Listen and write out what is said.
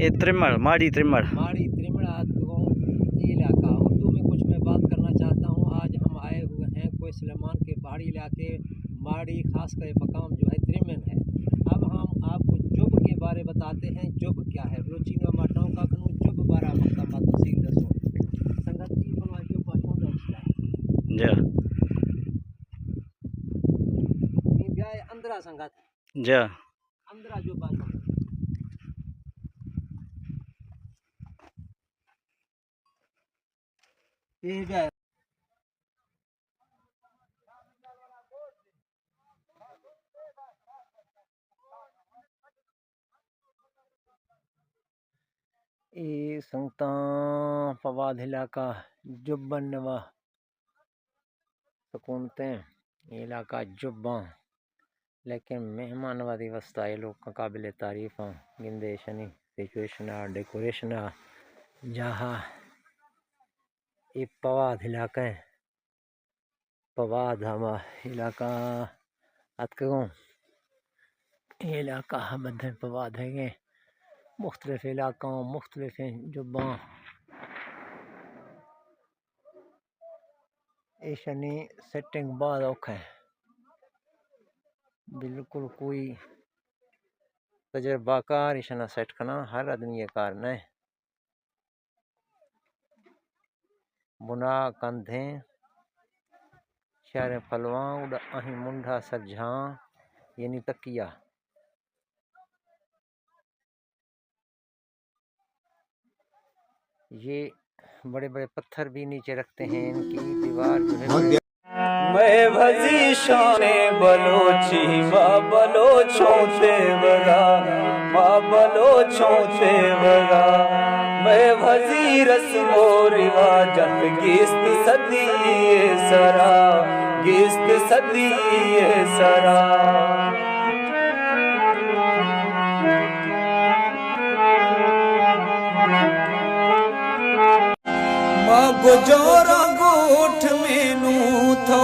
ये त्रिमण माड़ी त्रिमण इलाका उर्दू में कुछ मैं बात करना चाहता हूँ। आज हम आए हुए हैं कोई सलेमान के पहाड़ी इलाके माड़ी, खास कर मकाम जो है त्रिमन है। अब हम आपको जुब के बारे बताते हैं। जुब क्या है? रोचीना माटाओं का कनु जुब बारा मक्का तफसील दसो संगत की बनवा जुब बातों का उसला जा नी ब्याह अंदरा संगत जा अंदरा जो बातों ये ब्याह ये संगता फवाद इलाका जुब्बन नवा सुकूनते इलाका जुब्बा लेकिन मेहमान वादी वस्ता ये लोग का काबिल तारीफ गिंदे शनी सिचुएशन डेकोरेशन जहाँ ये पवाद इलाका है। पवाद हम इलाका अतकगों ये इलाका बदे पवाद है मुख्तलिफ इलाकों मुख्तलिफ जुब्बा शनी सेटिंग बाद औखा है। बिल्कुल कोई तजर्बाकार इशना सेट करना हर आदमी ये कारण है। बुना कंधे शहर फलवा उड़ा अही मुंडा सज्जा यानी तकिया ये बड़े बड़े पत्थर भी नीचे रखते हैं। इनकी दीवार जो है मैं भजी शाने बलोची माँ बलोचों तेवरा माँ बलोचों तेवरा मैं भजी रस्मो रिवाजत गिस्त सदी सरा गिस्त सदी सरा माँ गुजोरा गोठ मेनू थो